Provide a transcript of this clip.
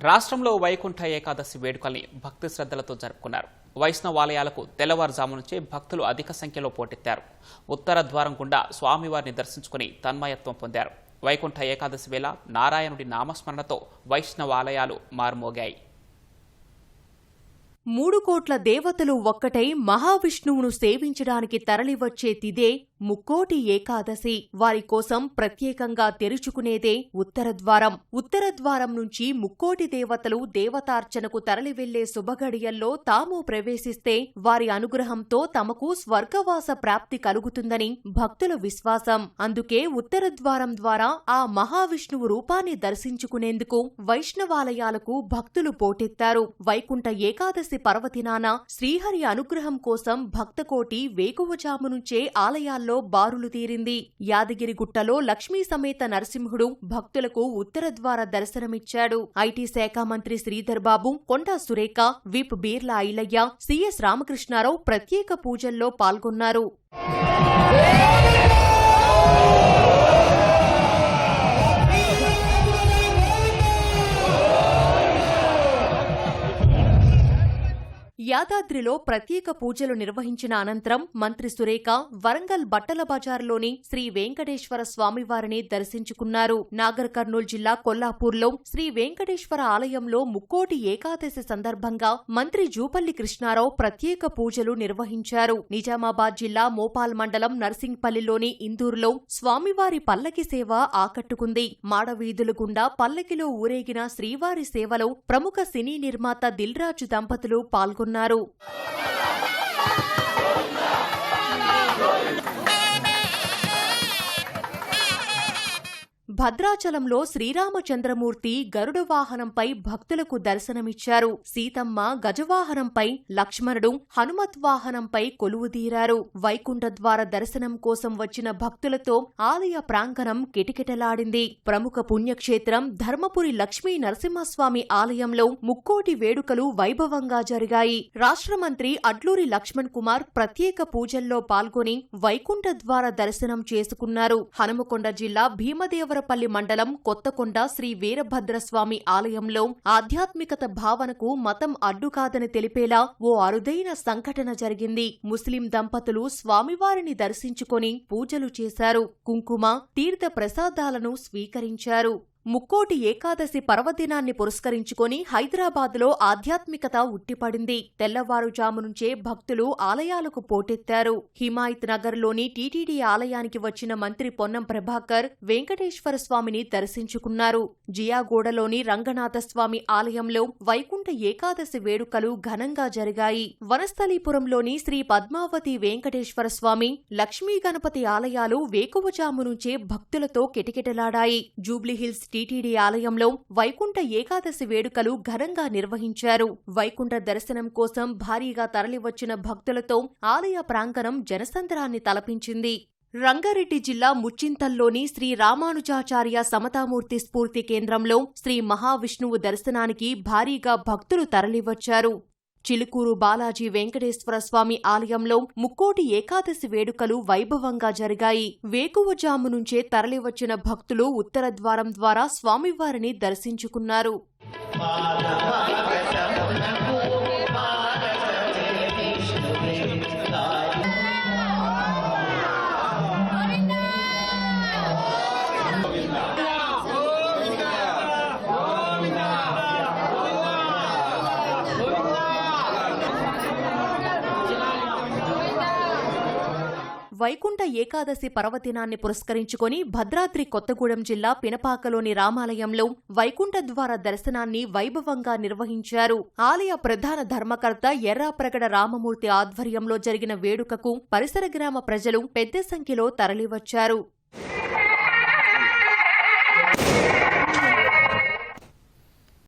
రాష్ట్రంలో వైకుంఠ ఏకాదశి వేడుకల్ని భక్తి శ్రద్ధలతో జరుపుకున్నారు. వైష్ణవాలయాలకు తెల్లవారుజాము నుంచే భక్తులు అధిక సంఖ్యలో పోటెత్తారు. ఉత్తర ద్వారం గుండా స్వామివారిని దర్శించుకుని తన్మయత్వం పొందారు. వైకుంఠ ఏకాదశి వేళ నారాయణుడి నామస్మరణతో వైష్ణవాలయాలు మారుమోగాయి. 3 కోట్ల దేవతలు ఒక్కటై మహావిష్ణువును సేవించడానికి తరలివచ్చే తిదే ముక్కోటి ఏకాదశి. వారి కోసం ప్రత్యేకంగా తెరుచుకునేదే ఉత్తరద్వారం. ఉత్తరద్వారం నుంచి ముక్కోటి దేవతలు దేవతార్చనకు తరలివెళ్లే శుభగడియల్లో తాము ప్రవేశిస్తే వారి అనుగ్రహంతో తమకు స్వర్గవాస ప్రాప్తి కలుగుతుందని భక్తుల విశ్వాసం. అందుకే ఉత్తరద్వారం ద్వారా ఆ మహావిష్ణువు రూపాన్ని దర్శించుకునేందుకు వైష్ణవాలయాలకు భక్తులు పోటెత్తారు. వైకుంఠ ఏకాదశి పర్వదినాన శ్రీహరి అనుగ్రహం కోసం భక్తకోటి వేకువజాము నుంచే ఆలయాల్లో బారులు తీరింది. యాదగిరిగుట్టలో లక్ష్మీ సమేత నరసింహుడు భక్తులకు ఉత్తరద్వార దర్శనమిచ్చాడు. ఐటీ శాఖ మంత్రి శ్రీధర్ బాబు, కొండా సురేఖ, విప్ బీర్లా ఐలయ్య, సిఎస్ రామకృష్ణారావు ప్రత్యేక పూజల్లో పాల్గొన్నారు. యాదాద్రిలో ప్రత్యేక పూజలు నిర్వహించిన అనంతరం మంత్రి సురేఖ వరంగల్ బట్టల బజార్లోని శ్రీ వెంకటేశ్వర స్వామివారిని దర్శించుకున్నారు. నాగర్ కర్నూల్ జిల్లా కొల్లాపూర్లో శ్రీ వెంకటేశ్వర ఆలయంలో ముక్కోటి ఏకాదశి సందర్భంగా మంత్రి జూపల్లి కృష్ణారావు ప్రత్యేక పూజలు నిర్వహించారు. నిజామాబాద్ జిల్లా మోపాల్ మండలం నర్సింగ్పల్లిలోని ఇందూరులో స్వామివారి పల్లకి సేవ ఆకట్టుకుంది. మాడవీధుల గుండా పల్లకిలో ఊరేగిన శ్రీవారి సేవలో ప్రముఖ సినీ నిర్మాత దిల్ రాజు దంపతులు పాల్గొన్నారు. భద్రాచలంలో శ్రీరామచంద్రమూర్తి గరుడ వాహనంపై భక్తులకు దర్శనమిచ్చారు. సీతమ్మ గజవాహనంపై, లక్ష్మణుడు హనుమత్ వాహనంపై కొలువుదీరారు. వైకుంఠద్వార దర్శనం కోసం వచ్చిన భక్తులతో ఆలయ ప్రాంగణం కిటకిటలాడింది. ప్రముఖ పుణ్యక్షేత్రం ధర్మపురి లక్ష్మీ నరసింహస్వామి ఆలయంలో ముక్కోటి వేడుకలు వైభవంగా జరిగాయి. రాష్ట్ర మంత్రి అడ్లూరి లక్ష్మణ్ కుమార్ ప్రత్యేక పూజల్లో పాల్గొని వైకుంఠద్వార దర్శనం చేసుకున్నారు. హనుమకొండ జిల్లా భీమదేవర పల్లి మండలం కొత్తకొండ శ్రీ వీరభద్రస్వామి ఆలయంలో ఆధ్యాత్మికత భావనకు మతం అడ్డుకాదని తెలిపేలా ఓ అరుదైన సంఘటన జరిగింది. ముస్లిం దంపతులు స్వామివారిని దర్శించుకొని పూజలు చేశారు. కుంకుమ, తీర్థ ప్రసాదాలను స్వీకరించారు. ముక్కోటి ఏకాదశి పర్వదినాన్ని పురస్కరించుకొని హైదరాబాద్లో ఆధ్యాత్మికత ఉట్టిపడింది. తెల్లవారుజాము నుంచే భక్తులు ఆలయాలకు పోటెత్తారు. హిమాయత్ నగర్లోని టీటీడీ ఆలయానికి వచ్చిన మంత్రి పొన్నం ప్రభాకర్ వెంకటేశ్వర స్వామిని దర్శించుకున్నారు. జియాగూడలోని రంగనాథస్వామి ఆలయంలో వైకుంఠ ఏకాదశి వేడుకలు ఘనంగా జరిగాయి. వనస్థలీపురంలోని శ్రీ పద్మావతి వెంకటేశ్వర స్వామి, లక్ష్మీ గణపతి ఆలయాలు వేకువజాము నుంచే భక్తులతో కిటకిటలాడాయి. జూబ్లీహిల్స్ టీటీడీ ఆలయంలో వైకుంఠ ఏకాదశి వేడుకలు ఘనంగా నిర్వహించారు. వైకుంఠ దర్శనం కోసం భారీగా తరలివచ్చిన భక్తులతో ఆలయ ప్రాంగణం జనసంద్రాన్ని తలపించింది. రంగారెడ్డి జిల్లా ముచ్చింతల్లోని శ్రీ రామానుజాచార్య సమతామూర్తి స్ఫూర్తి కేంద్రంలో శ్రీ మహావిష్ణువు దర్శనానికి భారీగా భక్తులు తరలివచ్చారు. చిలుకూరు బాలాజీ వెంకటేశ్వర స్వామి ఆలయంలో ముక్కోటి ఏకాదశి వేడుకలు వైభవంగా జరిగాయి. వేకువజాము నుంచే తరలివచ్చిన భక్తులు ఉత్తరద్వారం ద్వారా స్వామివారిని దర్శించుకున్నారు. వైకుంఠ ఏకాదశి పర్వదినాన్ని పురస్కరించుకొని భద్రాద్రి కొత్తగూడెం జిల్లా పినపాకలోని రామాలయంలో వైకుంఠద్వార దర్శనాన్ని వైభవంగా నిర్వహించారు. ఆలయ ప్రధాన ధర్మకర్త ఎర్రాప్రగడ రామమూర్తి ఆధ్వర్యంలో జరిగిన వేడుకకు పరిసర గ్రామ ప్రజలు పెద్ద సంఖ్యలో తరలివచ్చారు.